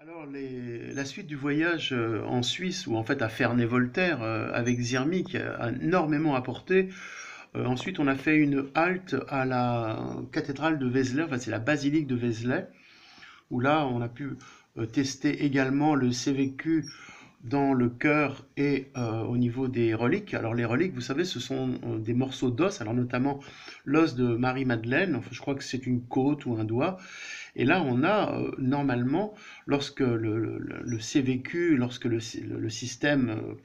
Alors, la suite du voyage en Suisse, ou en fait à Ferney-Voltaire avec Zirmi, qui a énormément apporté. Ensuite, on a fait une halte à la cathédrale de Vézelay, enfin c'est la basilique de Vézelay, où là on a pu tester également le CVQ dans le cœur et au niveau des reliques. Alors les reliques, vous savez, ce sont des morceaux d'os, alors notamment l'os de Marie-Madeleine, enfin, je crois que c'est une côte ou un doigt. Et là, on a normalement, lorsque le CVQ, lorsque le système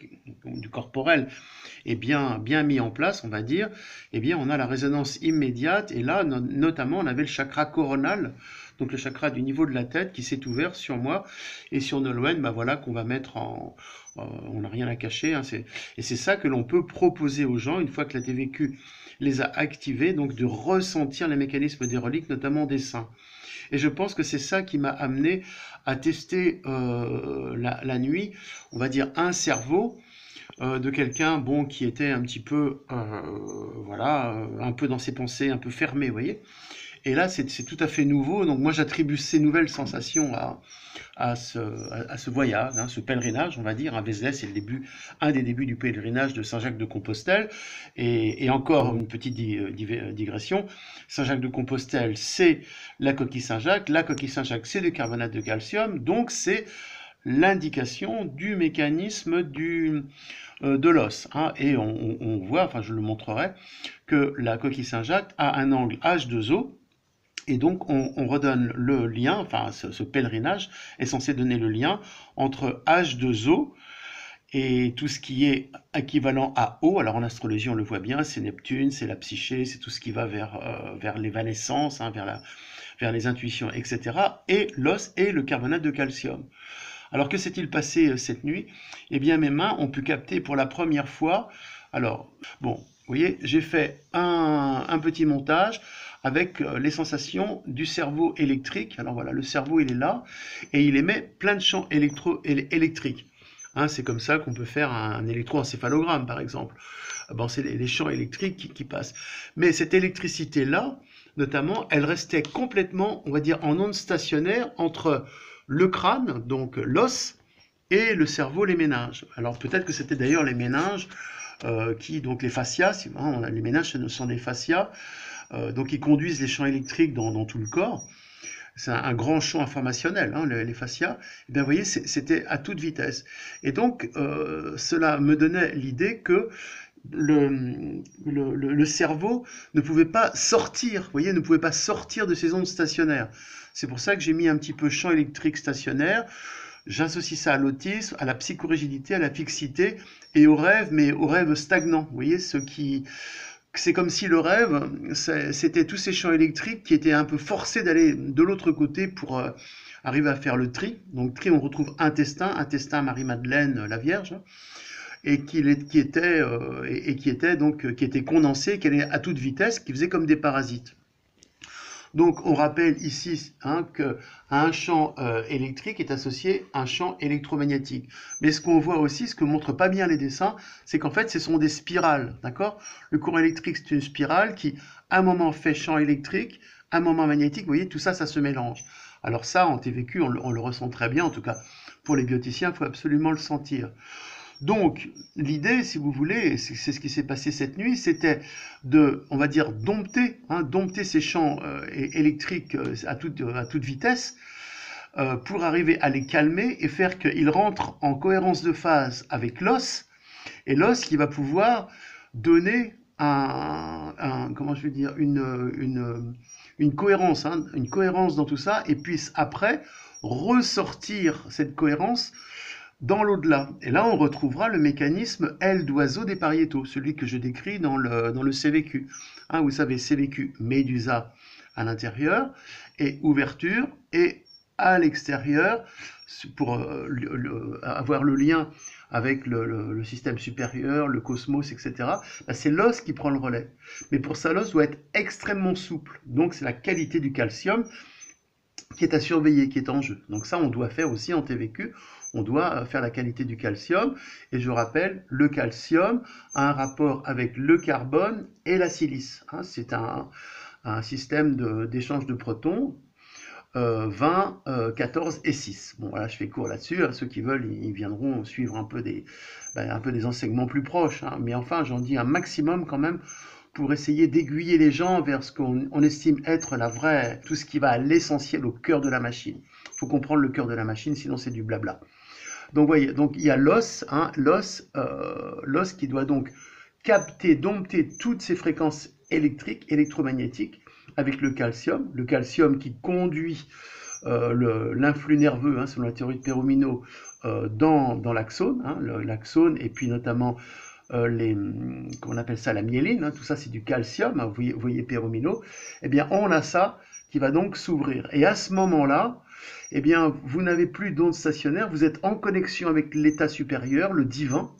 du corporel est bien mis en place, on va dire, eh bien, on a la résonance immédiate. Et là, notamment, on avait le chakra coronal, donc le chakra du niveau de la tête qui s'est ouvert sur moi et sur Nolwenn, bah voilà, qu'on va mettre en. On n'a rien à cacher, hein, et c'est ça que l'on peut proposer aux gens, une fois que la TVQ les a activés, donc de ressentir les mécanismes des reliques, notamment des saints. Et je pense que c'est ça qui m'a amené à tester la nuit, on va dire, un cerveau de quelqu'un bon qui était un petit peu voilà un peu dans ses pensées un peu fermé, vous voyez. Et là c'est tout à fait nouveau, donc moi j'attribue ces nouvelles sensations à ce voyage, hein, ce pèlerinage, on va dire. À Vézelay, c'est un des débuts du pèlerinage de Saint-Jacques de Compostelle. Et encore une petite digression, Saint-Jacques de Compostelle, c'est la coquille Saint-Jacques. La coquille Saint-Jacques, c'est du carbonate de calcium, donc c'est l'indication du mécanisme de l'os, hein. Et on voit, enfin je le montrerai, que la coquille Saint-Jacques a un angle H2O, et donc on redonne le lien, enfin ce pèlerinage est censé donner le lien entre H2O et tout ce qui est équivalent à O. Alors en astrologie on le voit bien, c'est Neptune, c'est la psyché, c'est tout ce qui va vers l'évanescence, hein, vers les intuitions, etc. Et l'os et le carbonate de calcium. Alors que s'est-il passé cette nuit? Eh bien mes mains ont pu capter pour la première fois. Alors bon, vous voyez, j'ai fait un petit montage avec les sensations du cerveau électrique. Alors voilà, le cerveau il est là et il émet plein de champs électriques. Hein, c'est comme ça qu'on peut faire un électroencéphalogramme par exemple. Bon, c'est les champs électriques qui passent. Mais cette électricité-là, notamment, elle restait complètement, on va dire, en onde stationnaire entre le crâne, donc l'os, et le cerveau, les méninges. Alors peut-être que c'était d'ailleurs les méninges donc les fascias, hein, les méninges ce sont des fascias, donc ils conduisent les champs électriques dans tout le corps. C'est un grand champ informationnel, hein, les fascias. Et bien, vous voyez, c'était à toute vitesse. Et donc, cela me donnait l'idée que le cerveau ne pouvait pas sortir, vous voyez, ne pouvait pas sortir de ces ondes stationnaires. C'est pour ça que j'ai mis un petit peu champ électrique stationnaire. J'associe ça à l'autisme, à la psychorigidité, à la fixité et au rêve, mais au rêve stagnant. Vous voyez, c'est comme si le rêve, c'était tous ces champs électriques qui étaient un peu forcés d'aller de l'autre côté pour arriver à faire le tri. Donc tri, on retrouve intestin Marie-Madeleine, la Vierge, hein, et qui était condensé, qui allait à toute vitesse, qui faisait comme des parasites. Donc on rappelle ici, hein, qu'à un champ électrique est associé un champ électromagnétique. Mais ce qu'on voit aussi, ce que montrent pas bien les dessins, c'est qu'en fait ce sont des spirales, d'accord? Le courant électrique c'est une spirale qui, à un moment fait champ électrique, à un moment magnétique, vous voyez, tout ça, ça se mélange. Alors ça, en TVQ, on le ressent très bien, en tout cas pour les bioticiens, il faut absolument le sentir. Donc, l'idée, si vous voulez, c'est ce qui s'est passé cette nuit, c'était de, on va dire, dompter, hein, dompter ces champs électriques à toute vitesse pour arriver à les calmer et faire qu'ils rentrent en cohérence de phase avec l'os, et l'os qui va pouvoir donner comment je vais dire, une cohérence, hein, une cohérence dans tout ça, et puisse après ressortir cette cohérence dans l'au-delà. Et là, on retrouvera le mécanisme aile d'oiseau des pariétaux, celui que je décris dans le CVQ. Hein, vous savez, CVQ, médusa à l'intérieur, et ouverture, et à l'extérieur, pour avoir le lien avec le système supérieur, le cosmos, etc., bah, c'est l'os qui prend le relais. Mais pour ça, l'os doit être extrêmement souple. Donc, c'est la qualité du calcium qui est à surveiller, qui est en jeu. Donc ça, on doit faire aussi en TVQ, on doit faire la qualité du calcium. Et je rappelle, le calcium a un rapport avec le carbone et la silice. Hein, c'est un système d'échange de protons. 20, 14 et 6. Bon, voilà, je fais court là-dessus. Hein. Ceux qui veulent, ils viendront suivre un peu des enseignements plus proches. Hein. Mais enfin, j'en dis un maximum quand même pour essayer d'aiguiller les gens vers ce qu'on estime être tout ce qui va à l'essentiel, au cœur de la machine. Il faut comprendre le cœur de la machine, sinon c'est du blabla. Donc, voyez, donc il y a l'os, hein, l'os qui doit donc capter, dompter toutes ces fréquences électriques, électromagnétiques, avec le calcium qui conduit l'influx nerveux, hein, selon la théorie de Peromino, dans l'axone, hein, l'axone, et puis notamment comment on appelle ça, la myéline, hein, tout ça c'est du calcium, hein, vous voyez Peromino, eh bien on a ça qui va donc s'ouvrir. Et à ce moment-là, eh bien vous n'avez plus d'ondes stationnaires, vous êtes en connexion avec l'état supérieur, le divin,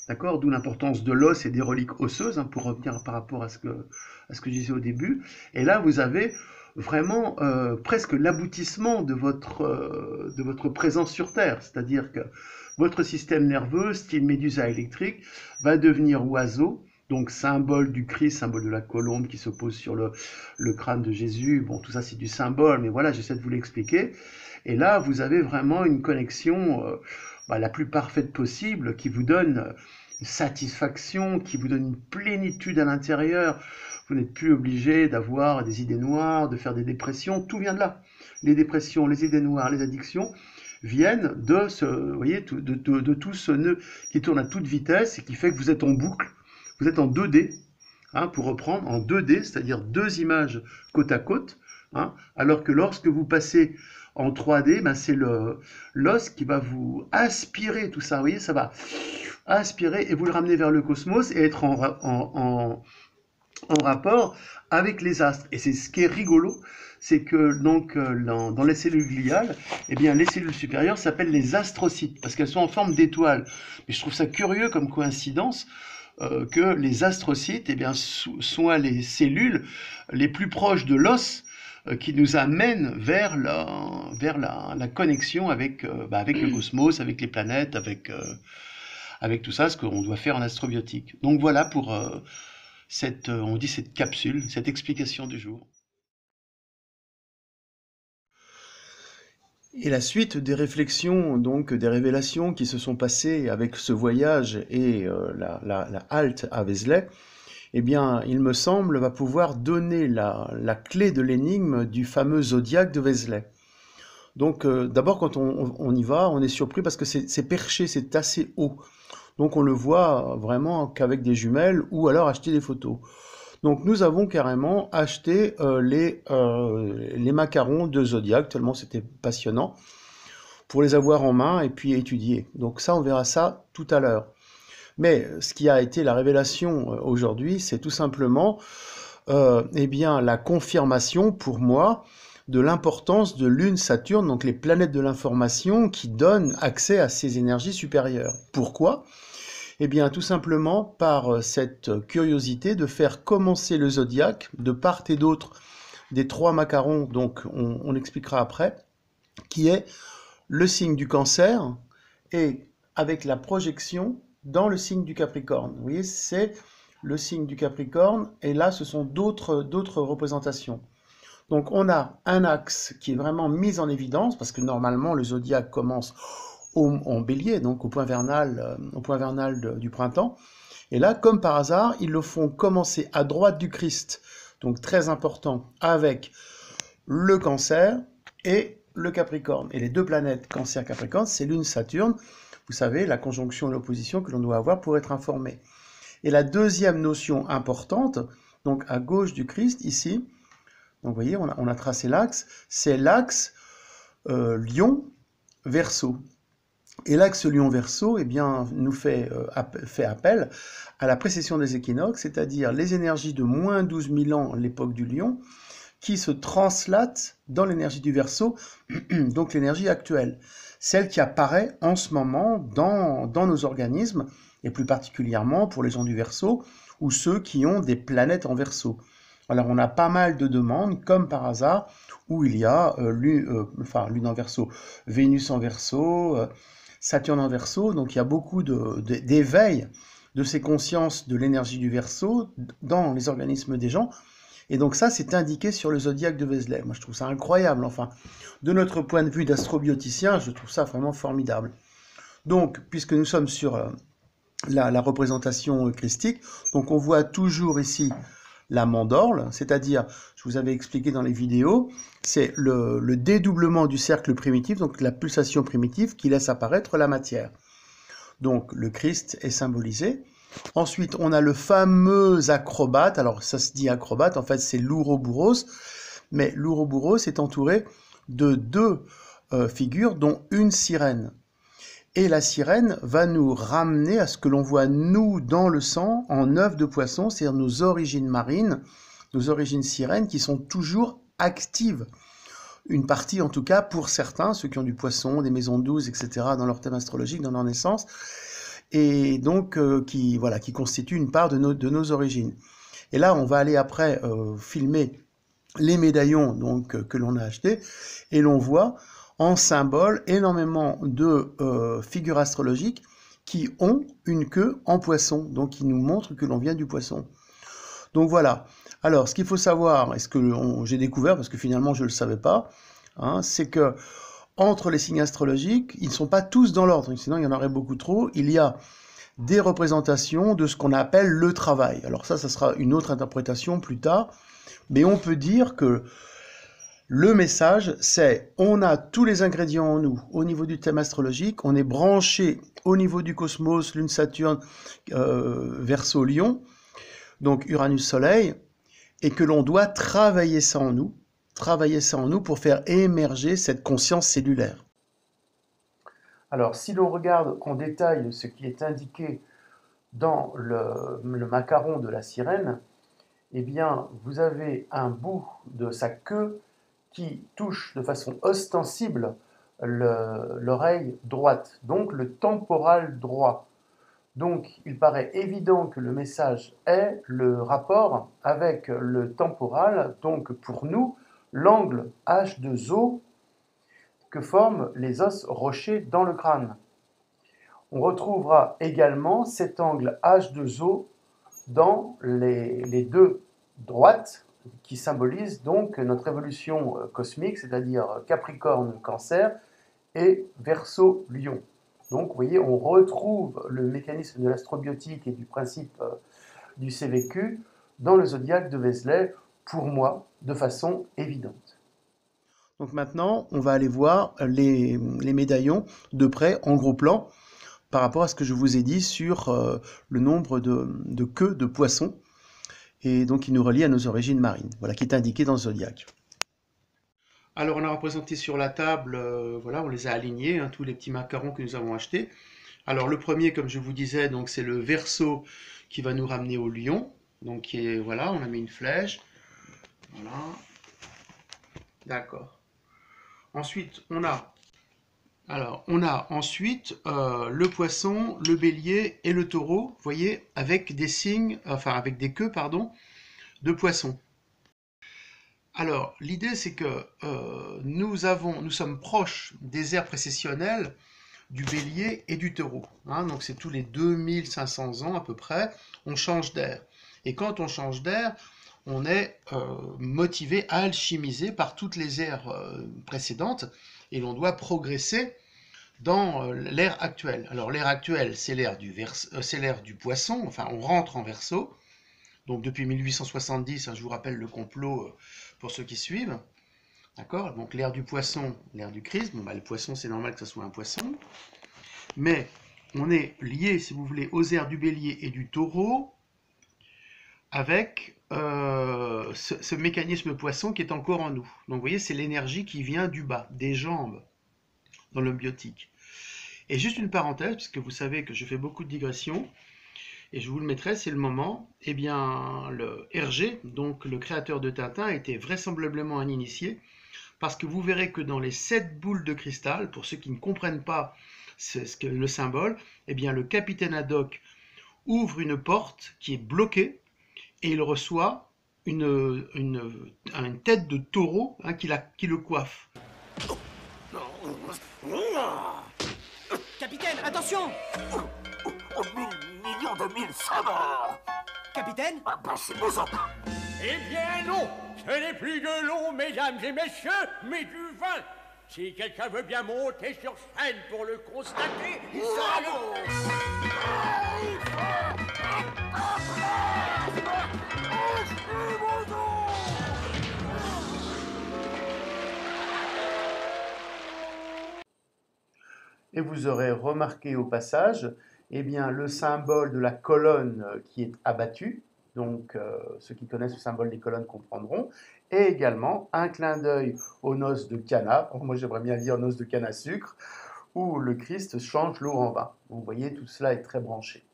d'accord, d'où l'importance de l'os et des reliques osseuses, hein, pour revenir par rapport à ce que je disais au début. Et là, vous avez vraiment presque l'aboutissement de votre présence sur Terre. C'est-à-dire que votre système nerveux, style médusa électrique, va devenir oiseau, donc symbole du Christ, symbole de la colombe qui se pose sur le crâne de Jésus. Bon, tout ça c'est du symbole, mais voilà, j'essaie de vous l'expliquer. Et là, vous avez vraiment une connexion la plus parfaite possible qui vous donne satisfaction, qui vous donne une plénitude à l'intérieur. Vous n'êtes plus obligé d'avoir des idées noires, de faire des dépressions, tout vient de là. Les dépressions, les idées noires, les addictions viennent de tout ce nœud qui tourne à toute vitesse et qui fait que vous êtes en boucle, vous êtes en 2D, hein, pour reprendre, en 2D, c'est-à-dire deux images côte à côte, hein, alors que lorsque vous passez en 3D, ben c'est l'os qui va vous aspirer tout ça, vous voyez, ça va aspirer et vous le ramener vers le cosmos et être en rapport avec les astres. Et c'est ce qui est rigolo, c'est que donc dans les cellules gliales, eh bien les cellules supérieures s'appellent les astrocytes parce qu'elles sont en forme d'étoiles. Mais je trouve ça curieux comme coïncidence que les astrocytes, eh bien, soient les cellules les plus proches de l'os qui nous amènent vers la connexion avec le cosmos, avec les planètes, avec tout ça, ce qu'on doit faire en astrobiotique. Donc voilà pour cette capsule, cette explication du jour. Et la suite des réflexions, donc des révélations qui se sont passées avec ce voyage et la halte à Vézelay, eh bien, il me semble, va pouvoir donner la clé de l'énigme du fameux zodiaque de Vézelay. Donc, d'abord, quand on y va, on est surpris parce que c'est perché, c'est assez haut. Donc, on le voit vraiment qu'avec des jumelles ou alors acheter des photos. Donc, nous avons carrément acheté les macarons de zodiaque, tellement c'était passionnant, pour les avoir en main et puis étudier. Donc ça, on verra ça tout à l'heure. Mais ce qui a été la révélation aujourd'hui, c'est tout simplement eh bien, la confirmation pour moi de l'importance de Lune, Saturne, donc les planètes de l'information qui donnent accès à ces énergies supérieures. Pourquoi ? Eh bien, tout simplement par cette curiosité de faire commencer le zodiaque de part et d'autre des trois macarons, donc on expliquera après, qui est le signe du Cancer et avec la projection dans le signe du Capricorne. Vous voyez, c'est le signe du Capricorne et là, ce sont d'autres représentations. Donc, on a un axe qui est vraiment mis en évidence parce que normalement, le zodiaque commence en bélier, donc au point vernal du printemps. Et là, comme par hasard, ils le font commencer à droite du Christ, donc très important, avec le Cancer et le Capricorne. Et les deux planètes Cancer-Capricorne, c'est Lune, Saturne. Vous savez, la conjonction et l'opposition que l'on doit avoir pour être informé. Et la deuxième notion importante, donc à gauche du Christ, ici, donc vous voyez, on a tracé l'axe, c'est l'axe Lion-Verseau. Et l'axe Lion-Verseau, eh bien, nous fait appel à la précession des équinoxes, c'est-à-dire les énergies de moins 12 000 ans, l'époque du Lion, qui se translate dans l'énergie du Verseau, donc l'énergie actuelle, celle qui apparaît en ce moment dans nos organismes, et plus particulièrement pour les gens du Verseau, ou ceux qui ont des planètes en Verseau. Alors on a pas mal de demandes, comme par hasard, où il y a Lune en Verseau, Vénus en Verseau, Saturne en Verseau, donc il y a beaucoup d'éveil de ces consciences de l'énergie du Verseau dans les organismes des gens, Et donc ça, c'est indiqué sur le zodiaque de Vézelay. Moi, je trouve ça incroyable. Enfin, de notre point de vue d'astrobioticien, je trouve ça vraiment formidable. Donc, puisque nous sommes sur la représentation christique, donc on voit toujours ici la mandorle, c'est-à-dire, je vous avais expliqué dans les vidéos, c'est le dédoublement du cercle primitif, donc la pulsation primitive qui laisse apparaître la matière. Donc le Christ est symbolisé. Ensuite, on a le fameux acrobate. Alors ça se dit acrobate, en fait c'est l'Ouroboros, mais l'Ouroboros est entouré de deux figures, dont une sirène. Et la sirène va nous ramener à ce que l'on voit nous dans le sang en œuf de poisson, c'est-à-dire nos origines marines, nos origines sirènes qui sont toujours actives. Une partie en tout cas pour certains, ceux qui ont du poisson, des maisons 12, etc. dans leur thème astrologique, dans leur naissance, et donc qui constituent une part de nos origines. Et là, on va aller après filmer les médaillons donc, que l'on a achetés, et l'on voit en symbole énormément de figures astrologiques qui ont une queue en poisson, donc qui nous montrent que l'on vient du poisson. Donc voilà. Alors, ce qu'il faut savoir, et ce que j'ai découvert, parce que finalement je ne le savais pas, hein, c'est que entre les signes astrologiques, ils ne sont pas tous dans l'ordre, sinon il y en aurait beaucoup trop. Il y a des représentations de ce qu'on appelle le travail. Alors ça sera une autre interprétation plus tard, mais on peut dire que le message, c'est on a tous les ingrédients en nous au niveau du thème astrologique, on est branché au niveau du cosmos, Lune, Saturne, Verseau, Lion, donc Uranus-Soleil, et que l'on doit travailler ça en nous pour faire émerger cette conscience cellulaire. Alors, si l'on regarde en détail ce qui est indiqué dans le macaron de la sirène, eh bien, vous avez un bout de sa queue qui touche de façon ostensible l'oreille droite, donc le temporal droit. Donc, il paraît évident que le message est le rapport avec le temporal, donc pour nous, l'angle H2O que forment les os rochers dans le crâne. On retrouvera également cet angle H2O dans les deux droites qui symbolisent donc notre évolution cosmique, c'est-à-dire Capricorne-Cancer et Verseau-Lion. Donc, vous voyez, on retrouve le mécanisme de l'astrobiotique et du principe du CVQ dans le zodiaque de Vézelay, pour moi, de façon évidente. Donc maintenant, on va aller voir les médaillons de près, en gros plan, par rapport à ce que je vous ai dit sur le nombre de queues de poissons, et donc qui nous relie à nos origines marines, voilà, qui est indiqué dans le zodiaque. Alors on a représenté sur la table, voilà, on les a alignés, hein, tous les petits macarons que nous avons achetés. Alors le premier, comme je vous disais, donc c'est le Verseau qui va nous ramener au Lion. Donc voilà, on a mis une flèche. Voilà. D'accord. Ensuite, on a ensuite le Poisson, le Bélier et le Taureau, vous voyez, avec des signes, enfin avec des queues, pardon, de poisson. Alors, l'idée, c'est que nous sommes proches des ères précessionnelles du Bélier et du Taureau, hein, donc c'est tous les 2500 ans à peu près, on change d'air. Et quand on change d'air, on est motivé à alchimiser par toutes les ères précédentes, et l'on doit progresser dans l'ère actuelle. Alors l'ère actuelle, c'est l'ère du Poisson, enfin on rentre en Verseau, donc depuis 1870, hein, je vous rappelle le complot pour ceux qui suivent. D'accord? Donc l'ère du Poisson, l'ère du Christ. Bon, bah, le Poisson, c'est normal que ce soit un poisson. Mais on est lié, si vous voulez, aux ères du Bélier et du Taureau avec ce mécanisme poisson qui est encore en nous. Donc vous voyez, c'est l'énergie qui vient du bas, des jambes, dans le biotique. Et juste une parenthèse, puisque vous savez que je fais beaucoup de digressions, et je vous le mettrai, c'est le moment. Eh bien, le Hergé, donc le créateur de Tintin, était vraisemblablement un initié, parce que vous verrez que dans les 7 boules de cristal, pour ceux qui ne comprennent pas le symbole, eh bien le capitaine Haddock ouvre une porte qui est bloquée, et il reçoit une tête de taureau, hein, qui le coiffe. Capitaine, attention! Mille millions de mille sabords! Capitaine? Passez-vous-en! Eh bien non, ce n'est plus de l'eau, mesdames et messieurs, mais du vin. Si quelqu'un veut bien monter sur scène pour le constater, il sera le... Et vous aurez remarqué au passage, eh bien, le symbole de la colonne qui est abattue, donc ceux qui connaissent le symbole des colonnes comprendront, et également un clin d'œil aux noces de Cana, moi j'aimerais bien dire noces de canne à sucre, où le Christ change l'eau en vin. Vous voyez, tout cela est très branché.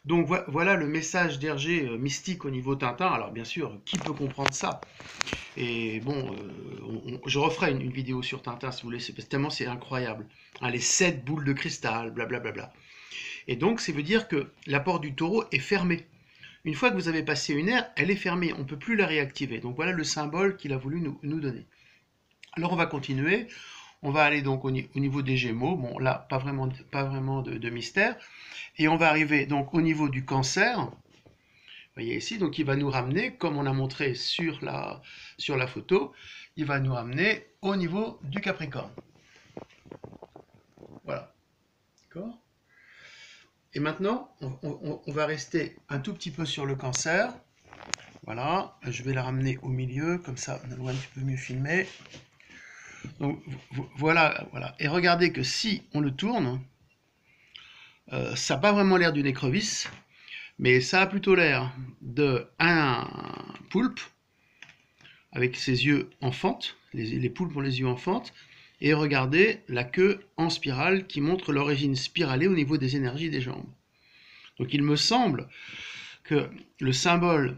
Donc voilà le message d'Hergé mystique au niveau Tintin. Alors bien sûr, qui peut comprendre ça? Et bon, je referai une vidéo sur Tintin si vous voulez, tellement c'est incroyable. Hein, les 7 boules de cristal, blablabla. Et donc, ça veut dire que la porte du taureau est fermée. Une fois que vous avez passé une ère, elle est fermée, on ne peut plus la réactiver. Donc voilà le symbole qu'il a voulu nous donner. Alors on va continuer, on va aller donc au niveau des Gémeaux. Bon là, pas vraiment de mystère. Et on va arriver donc au niveau du Cancer. Vous voyez ici, donc il va nous ramener, comme on a montré sur la photo, il va nous ramener au niveau du Capricorne. Voilà. D'accord ? Et maintenant, on va rester un tout petit peu sur le Cancer. Voilà, je vais la ramener au milieu, comme ça on va un petit peu mieux filmer. Donc voilà. Et regardez que si on le tourne, ça n'a pas vraiment l'air d'une écrevisse, mais ça a plutôt l'air d'un poulpe, avec ses yeux en fente, les poulpes ont les yeux en fente, et regardez la queue en spirale qui montre l'origine spiralée au niveau des énergies des jambes. Donc il me semble que le symbole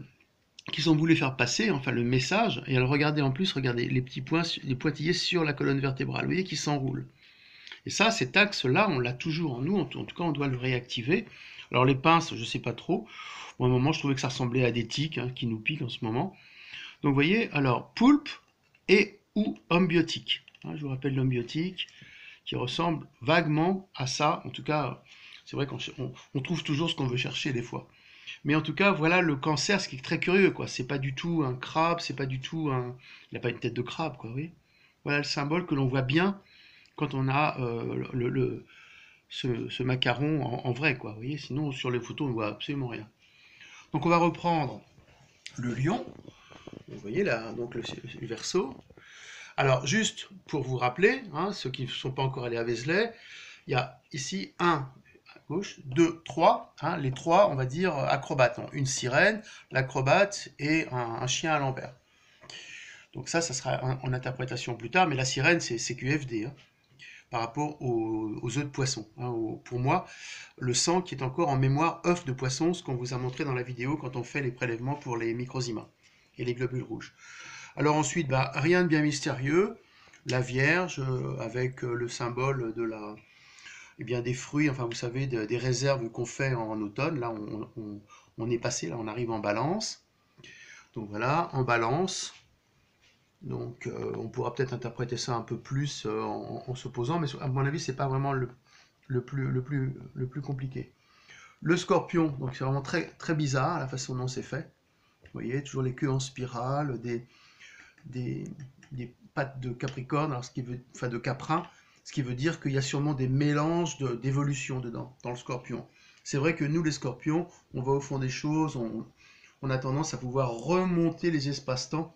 qu'ils ont voulu faire passer, enfin le message, et alors regardez en plus, regardez les petits points, les pointillés sur la colonne vertébrale, vous voyez qui s'enroulent. Et ça, cet axe-là, on l'a toujours en nous, en tout cas on doit le réactiver. Alors les pinces, je ne sais pas trop, au moment je trouvais que ça ressemblait à des tiques qui nous piquent en ce moment. Donc vous voyez, alors poulpe et ou homme biotique. Je vous rappelle l'homme biotique qui ressemble vaguement à ça. En tout cas, c'est vrai qu'on trouve toujours ce qu'on veut chercher des fois. Mais en tout cas, voilà le Cancer, ce qui est très curieux, quoi. C'est pas du tout un crabe, c'est pas du tout un... Il n'a pas une tête de crabe, quoi, oui. Voilà le symbole que l'on voit bien quand on a ce macaron en vrai, quoi. Vous voyez, sinon sur les photos on ne voit absolument rien. Donc on va reprendre le lion. Vous voyez là, donc le Verseau. Alors juste pour vous rappeler, ceux qui ne sont pas encore allés à Vézelay, il y a ici 1 à gauche, 2, 3, les 3 on va dire acrobates. Une sirène, l'acrobate et un chien à l'envers. Donc ça sera en interprétation plus tard, mais la sirène c'est QFD. Par rapport aux œufs de poisson. Pour moi, le sang qui est encore en mémoire œuf de poisson, ce qu'on vous a montré dans la vidéo quand on fait les prélèvements pour les microzymas et les globules rouges. Alors ensuite, rien de bien mystérieux, la Vierge avec le symbole de des fruits, enfin vous savez, des réserves qu'on fait en automne. Là, on est passé, là on arrive en Balance. Donc voilà, en Balance. Donc on pourra peut-être interpréter ça un peu plus en se posant, mais à mon avis c'est pas vraiment le plus compliqué. Le Scorpion, donc c'est vraiment très, très bizarre la façon dont c'est fait. Vous voyez, toujours les queues en spirale, des pattes de Capricorne, alors enfin de Caprin, ce qui veut dire qu'il y a sûrement des mélanges d'évolution dedans, dans le Scorpion. C'est vrai que nous les Scorpions, on va au fond des choses, on a tendance à pouvoir remonter les espaces-temps,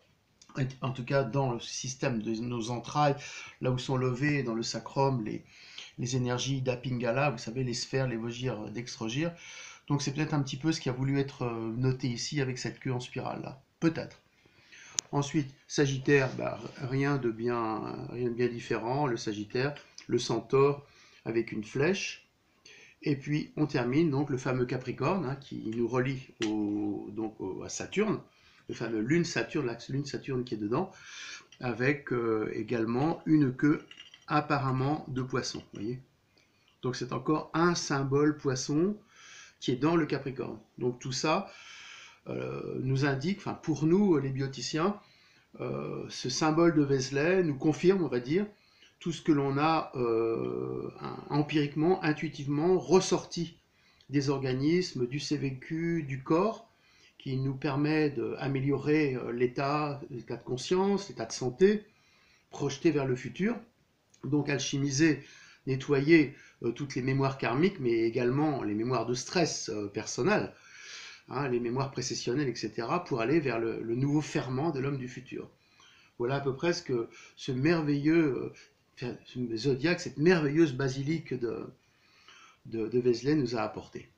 en tout cas dans le système de nos entrailles, là où sont levées dans le sacrum les énergies d'Apingala, vous savez, les sphères, les vogirs, dextrogirs. Donc c'est peut-être un petit peu ce qui a voulu être noté ici avec cette queue en spirale là, peut-être. Ensuite, Sagittaire, rien de bien différent, le Sagittaire, le Centaure avec une flèche. Et puis on termine donc le fameux Capricorne qui nous relie à Saturne, le fameux Lune-Saturne, l'axe Lune-Saturne qui est dedans, avec également une queue apparemment de poisson, voyez. Donc c'est encore un symbole poisson qui est dans le Capricorne. Donc tout ça nous indique, enfin pour nous les bioticiens, ce symbole de Vézelay nous confirme, on va dire, tout ce que l'on a empiriquement, intuitivement ressorti des organismes, du CVQ, du corps, qui nous permet d'améliorer l'état de conscience, l'état de santé, projeté vers le futur. Donc alchimiser, nettoyer toutes les mémoires karmiques, mais également les mémoires de stress personnel, hein, les mémoires précessionnelles, etc., pour aller vers le nouveau ferment de l'homme du futur. Voilà à peu près ce que ce merveilleux zodiaque, cette merveilleuse basilique de Vézelay nous a apporté.